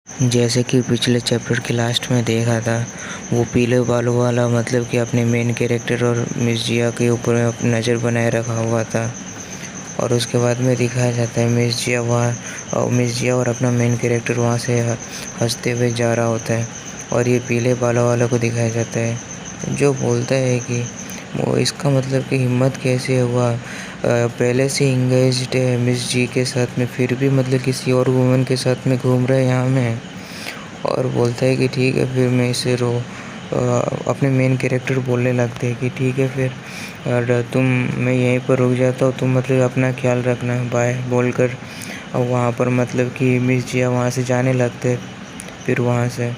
जैसे कि पिछले चैप्टर के लास्ट में देखा था, वो पीले बालों वाला मतलब कि अपने मेन कैरेक्टर और मिस जिया के ऊपर नज़र बनाए रखा हुआ था। और उसके बाद में दिखाया जाता है मिस जिया और अपना मेन कैरेक्टर वहाँ से हंसते हुए जा रहा होता है। और ये पीले बालों वाला को दिखाया जाता है जो बोलता है कि वो इसका मतलब कि हिम्मत कैसे हुआ, पहले से इंगेज्ड है मिस जी के साथ में, फिर भी मतलब किसी और वुमन के साथ में घूम रहा है यहाँ में। और बोलता है कि ठीक है फिर मैं इसे अपने मेन कैरेक्टर बोलने लगते हैं कि ठीक है फिर मैं यहीं पर रुक जाता हूँ, तुम मतलब अपना ख्याल रखना, बाय बोलकर वहाँ पर मतलब कि मिस जिया वहाँ से जाने लगते हैं। फिर वहाँ से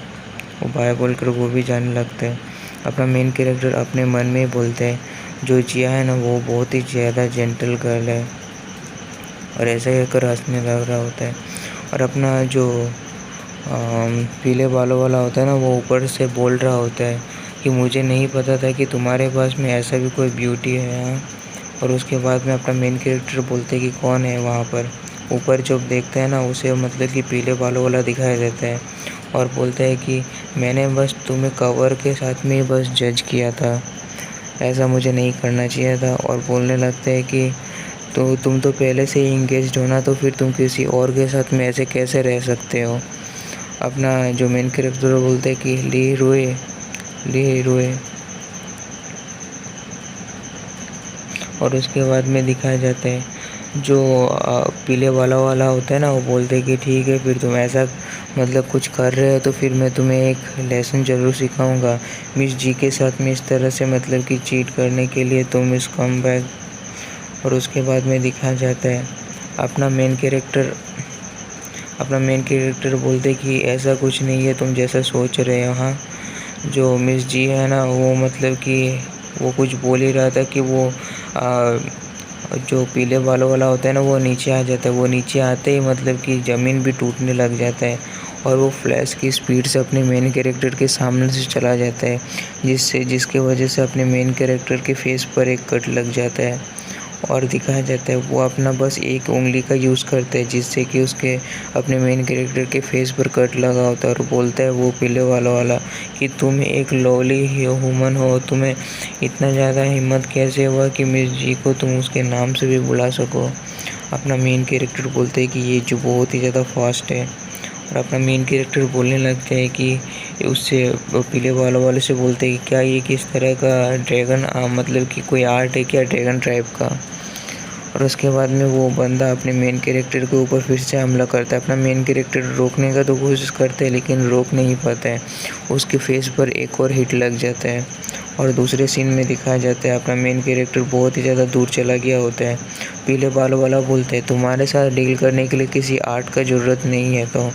वो बाय बोलकर वो भी जाने लगते हैं। अपना मेन कैरेक्टर अपने मन में ही बोलते हैं जो जिया है ना वो बहुत ही ज़्यादा जेंटल गर्ल है, और ऐसा कहकर हंसने लग रहा होता है। और अपना जो पीले बालों वाला होता है ना वो ऊपर से बोल रहा होता है कि मुझे नहीं पता था कि तुम्हारे पास में ऐसा भी कोई ब्यूटी है यहाँ। और उसके बाद में अपना मेन कैरेक्टर बोलते हैं कि कौन है वहाँ पर। ऊपर जब देखते हैं ना उसे मतलब कि पीले बालों वाला दिखाई देता है और बोलता है कि मैंने बस तुम्हें कवर के साथ में ही बस जज किया था, ऐसा मुझे नहीं करना चाहिए था। और बोलने लगता है कि तो तुम तो पहले से ही इंगेज्ड हो ना, तो फिर तुम किसी और के साथ में ऐसे कैसे रह सकते हो। अपना जो मेन कैरेक्टर बोलते हैं कि ली रोए। और उसके बाद में दिखाया जाता है जो पीले वाला होता है ना वो बोलते हैं कि ठीक है फिर तुम ऐसा मतलब कुछ कर रहे हो तो फिर मैं तुम्हें एक लेसन ज़रूर सिखाऊंगा, मिस जी के साथ में इस तरह से मतलब कि चीट करने के लिए तुम इस कम बैक। और उसके बाद में दिखाया जाता है अपना मेन कैरेक्टर बोलते कि ऐसा कुछ नहीं है तुम जैसा सोच रहे हो। हाँ, जो मिस जी है ना वो मतलब कि वो कुछ बोल ही रहा था कि वो जो पीले बालों वाला होता है ना वो नीचे आ जाता है। वो नीचे आते ही मतलब कि ज़मीन भी टूटने लग जाता है और वो फ्लैश की स्पीड से अपने मेन कैरेक्टर के सामने से चला जाता है, जिसके वजह से अपने मेन कैरेक्टर के फेस पर एक कट लग जाता है। और दिखाया जाता है वो अपना बस एक उंगली का यूज़ करता है जिससे कि उसके अपने मेन कैरेक्टर के फेस पर कट लगा होता है। और बोलता है वो पीले वाला कि तुम एक लवली ह्यूमन हो, तुम्हें इतना ज़्यादा हिम्मत कैसे हुआ कि मिस जी को तुम उसके नाम से भी बुला सको। अपना मेन कैरेक्टर बोलते हैं कि ये जो बहुत ही ज़्यादा फास्ट है। और अपना मेन कैरेक्टर बोलने लगते हैं कि उससे पीले वाले से बोलते हैं कि क्या ये किस तरह का ड्रैगन मतलब कि कोई आर्ट है क्या ड्रैगन टाइप का। और उसके बाद में वो बंदा अपने मेन कैरेक्टर के ऊपर फिर से हमला करता है। अपना मेन कैरेक्टर रोकने का तो कोशिश करते हैं लेकिन रोक नहीं पाता है, उसके फेस पर एक और हिट लग जाता है। और दूसरे सीन में दिखाया जाता है अपना मेन कैरेक्टर बहुत ही ज़्यादा दूर चला गया होता है। पीले बालों वाला बोलते हैं तुम्हारे साथ डील करने के लिए किसी आर्ट का ज़रूरत नहीं है तो।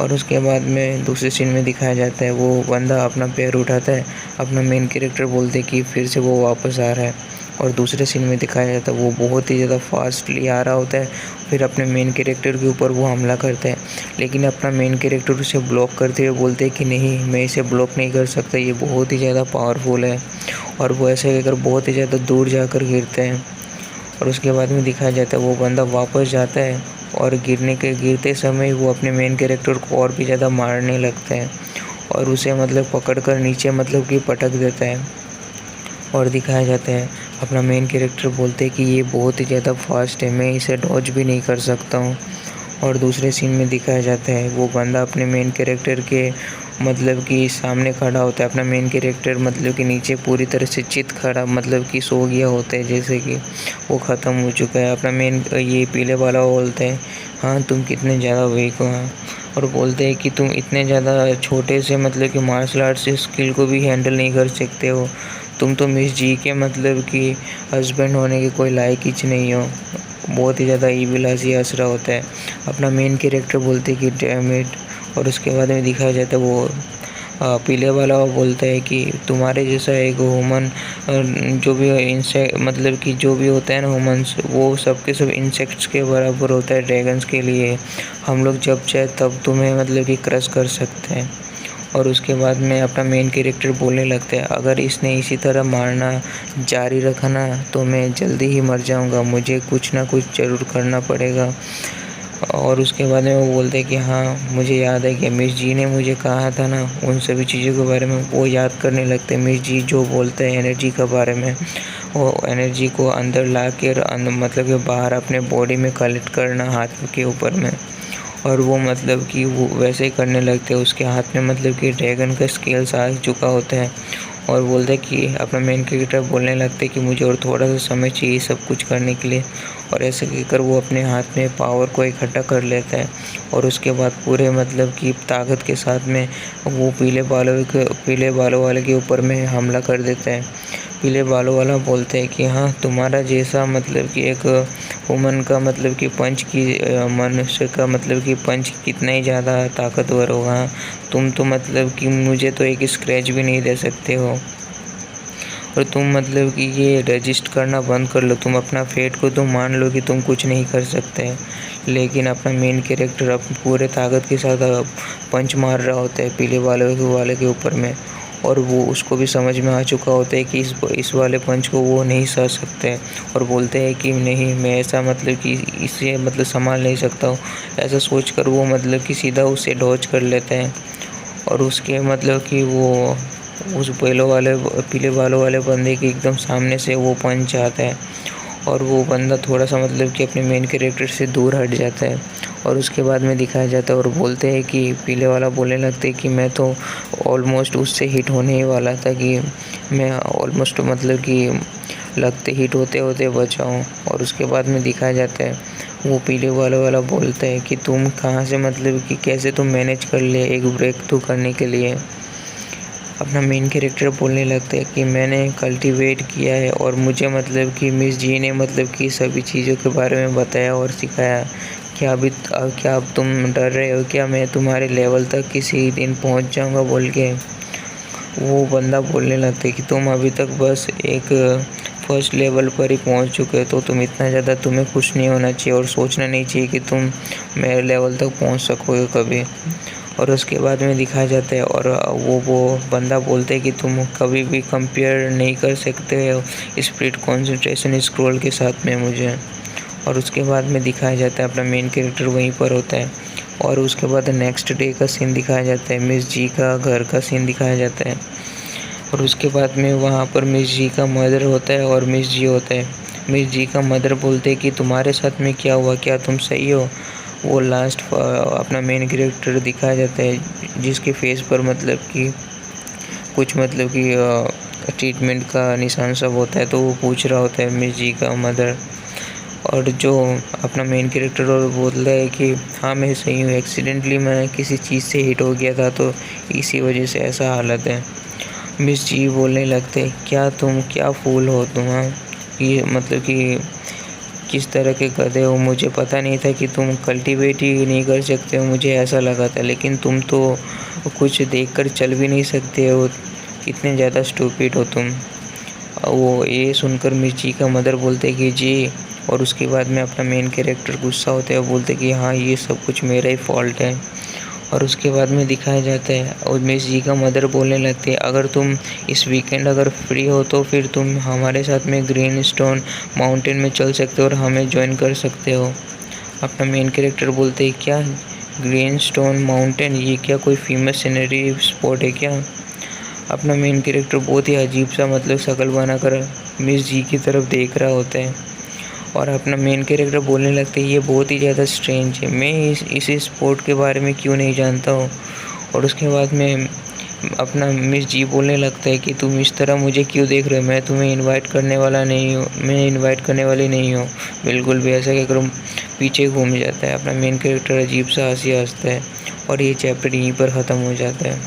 और उसके बाद में दूसरे सीन में दिखाया जाता है वो बंदा अपना पैर उठाता है, अपना मेन कैरेक्टर बोलते कि फिर से वो वापस आ रहा है। और दूसरे सीन में दिखाया जाता है वो बहुत ही ज़्यादा फास्टली आ रहा होता है, फिर अपने मेन कैरेक्टर के ऊपर वो हमला करता है। लेकिन अपना मेन कैरेक्टर उसे ब्लॉक करते हुए बोलते हैं कि नहीं, मैं इसे ब्लॉक नहीं कर सकता, ये बहुत ही ज़्यादा पावरफुल है। और वो ऐसे कहकर बहुत ही ज़्यादा दूर जाकर गिरते हैं। और उसके बाद में दिखाया जाता है वो बंदा वापस जाता है और गिरते समय वो अपने मेन कैरेक्टर को और भी ज़्यादा मारने लगता है और उसे मतलब पकड़कर नीचे मतलब कि पटक देता है। और दिखाया जाता है अपना मेन कैरेक्टर बोलते हैं कि ये बहुत ही ज़्यादा फास्ट है, मैं इसे डॉज भी नहीं कर सकता हूँ। और दूसरे सीन में दिखाया जाता है वो बंदा अपने मेन कैरेक्टर के मतलब कि सामने खड़ा होता है। अपना मेन कैरेक्टर मतलब कि नीचे पूरी तरह से चित खड़ा मतलब कि सो गया होता है, जैसे कि वो ख़त्म हो चुका है। अपना मेन ये पीले वाला बोलता है हाँ तुम कितने ज़्यादा वीक हो। हाँ, और बोलते हैं कि तुम इतने ज़्यादा छोटे से मतलब कि मार्शल आर्ट्स स्किल को भी हैंडल नहीं कर सकते हो, तुम तो मिस जी के मतलब कि हस्बैंड होने के कोई लायक ही नहीं हो। बहुत ही ज़्यादा ईविल हंसी हंस रहा होता है। अपना मेन कैरेक्टर बोलते हैं कि डैम इट। और उसके बाद में दिखाया जाता है वो पीले वाला वो बोलता है कि तुम्हारे जैसा एक ह्यूमन जो भी इंसेक्ट मतलब कि जो भी होता है ना ह्यूमन्स, वो सब के सब इंसेक्ट्स के बराबर होता है ड्रैगन्स के लिए। हम लोग जब चाहे तब तुम्हें मतलब कि क्रश कर सकते हैं। और उसके बाद में अपना मेन कैरेक्टर बोलने लगता है अगर इसने इसी तरह मारना जारी रखा ना तो मैं जल्दी ही मर जाऊंगा, मुझे कुछ ना कुछ ज़रूर करना पड़ेगा। और उसके बाद में वो बोलते हैं कि हाँ मुझे याद है कि मिस जी ने मुझे कहा था ना उन सभी चीज़ों के बारे में। वो याद करने लगते हैं मिस जी जो बोलते हैं एनर्जी के बारे में। वो एनर्जी को अंदर ला कर मतलब कि बाहर अपने बॉडी में कलेक्ट करना हाथ के ऊपर में। और वो मतलब कि वो वैसे ही करने लगते हैं। उसके हाथ में मतलब कि ड्रैगन का स्केल्स आ चुका होता है। और बोलते हैं कि अपना मेन क्रिकेटर बोलने लगते हैं कि मुझे और थोड़ा सा समय चाहिए सब कुछ करने के लिए। और ऐसे कहकर वो अपने हाथ में पावर को इकट्ठा कर लेता है। और उसके बाद पूरे मतलब कि ताकत के साथ में वो पीले बालों वाले के ऊपर में हमला कर देता है। पीले बालों वाला बोलते हैं कि हाँ तुम्हारा जैसा मतलब कि एक वुमन का मतलब कि पंच की मनुष्य का मतलब कि पंच कितना ही ज़्यादा ताकतवर होगा। तुम तो मतलब कि मुझे तो एक स्क्रैच भी नहीं दे सकते हो। और तुम मतलब कि ये रजिस्ट करना बंद कर लो। तुम अपना फेट को तो मान लो कि तुम कुछ नहीं कर सकते। लेकिन अपना मेन कैरेक्टर अब पूरे ताकत के साथ पंच मार रहा होता है पीले वाले के ऊपर में। और वो उसको भी समझ में आ चुका होता है कि इस वाले पंच को वो नहीं सह सकते। और बोलते हैं कि नहीं मैं ऐसा मतलब कि इसे मतलब संभाल नहीं सकता हूँ। ऐसा सोचकर वो मतलब कि सीधा उसे डॉज कर लेता है। और उसके मतलब कि वो उस पीले बालों वाले बंदे के एकदम सामने से वो पंच आता है। और वो बंदा थोड़ा सा मतलब कि अपने मेन कैरेक्टर से दूर हट जाता है। और उसके बाद में दिखाया जाता है और बोलते हैं कि पीले वाला बोलने लगते हैं कि मैं तो ऑलमोस्ट उससे हिट होने ही वाला था कि मैं ऑलमोस्ट मतलब कि लगते हिट होते होते बचा हूँ। और उसके बाद में दिखाया जाता है वो पीले वाला बोलता है कि तुम कहाँ से मतलब कि कैसे तुम मैनेज कर लिए एक ब्रेक थ्रू करने के लिए। अपना मेन कैरेक्टर बोलने लगता है कि मैंने कल्टीवेट किया है और मुझे मतलब कि मिस जी ने मतलब कि सभी चीज़ों के बारे में बताया और सिखाया। क्या अब तुम डर रहे हो क्या मैं तुम्हारे लेवल तक किसी दिन पहुंच जाऊंगा बोल के। वो बंदा बोलने लगता है कि तुम अभी तक बस एक फर्स्ट लेवल पर ही पहुंच चुके हो। तो तुम इतना ज़्यादा तुम्हें खुश नहीं होना चाहिए और सोचना नहीं चाहिए कि तुम मेरे लेवल तक पहुंच सकोगे कभी। और उसके बाद में दिखाया जाता है और वो बंदा बोलते है कि तुम कभी भी कंपेयर नहीं कर सकते हो स्प्लिट कंसंट्रेशन स्क्रॉल के साथ में मुझे। और उसके बाद में दिखाया जाता है अपना मेन कैरेक्टर वहीं पर होता है। और उसके बाद नेक्स्ट डे का सीन दिखाया जाता है। मिस जी का घर का सीन दिखाया जाता है। और उसके बाद में वहाँ पर मिस जी का मदर होता है और मिस जी होता है। मिस जी का मदर बोलते हैं कि तुम्हारे साथ में क्या हुआ, क्या तुम सही हो। वो लास्ट अपना मेन कैरेक्टर दिखाया जाता है जिसके फेस पर मतलब कि कुछ मतलब कि ट्रीटमेंट का निशान सब होता है। तो वो पूछ रहा होता है मिस जी का मदर। और जो अपना मेन कैरेक्टर और बोलता है कि हाँ मैं सही हूँ, एक्सीडेंटली मैं किसी चीज़ से हिट हो गया था तो इसी वजह से ऐसा हालत है। मिस जी बोलने लगते क्या फूल हो तुम। हाँ ये मतलब कि किस तरह के गधे हो। मुझे पता नहीं था कि तुम कल्टीवेट ही नहीं कर सकते हो, मुझे ऐसा लगा था। लेकिन तुम तो कुछ देखकर चल भी नहीं सकते हो, कितने ज़्यादा स्टूपिड हो तुम। वो ये सुनकर मिर्ची का मदर बोलते कि जी। और उसके बाद में अपना मेन कैरेक्टर गुस्सा होता है और बोलते कि हाँ ये सब कुछ मेरा ही फॉल्ट है। और उसके बाद में दिखाया जाता है और मिस जी का मदर बोलने लगती है अगर तुम इस वीकेंड अगर फ्री हो तो फिर तुम हमारे साथ में ग्रीन स्टोन माउंटेन में चल सकते हो और हमें ज्वाइन कर सकते हो। अपना मेन कैरेक्टर बोलते हैं क्या ग्रीन स्टोन माउंटेन, ये क्या कोई फेमस सीनरी स्पॉट है क्या। अपना मेन कैरेक्टर बहुत ही अजीब सा मतलब शक्ल बनाकर मिस जी की तरफ देख रहा होता है। और अपना मेन कैरेक्टर बोलने लगते हैं ये बहुत ही ज़्यादा स्ट्रेंज है, मैं इस स्पोर्ट के बारे में क्यों नहीं जानता हूँ। और उसके बाद में अपना मिस जी बोलने लगता है कि तुम इस तरह मुझे क्यों देख रहे हो, मैं तुम्हें इनवाइट करने वाला नहीं हूँ, मैं इनवाइट करने वाली नहीं हूँ बिल्कुल भी। ऐसा कहकर पीछे घूम जाता है। अपना मेन कैरेक्टर अजीब सा हंसी हंसता है और ये चैप्टर यहीं पर ख़त्म हो जाता है।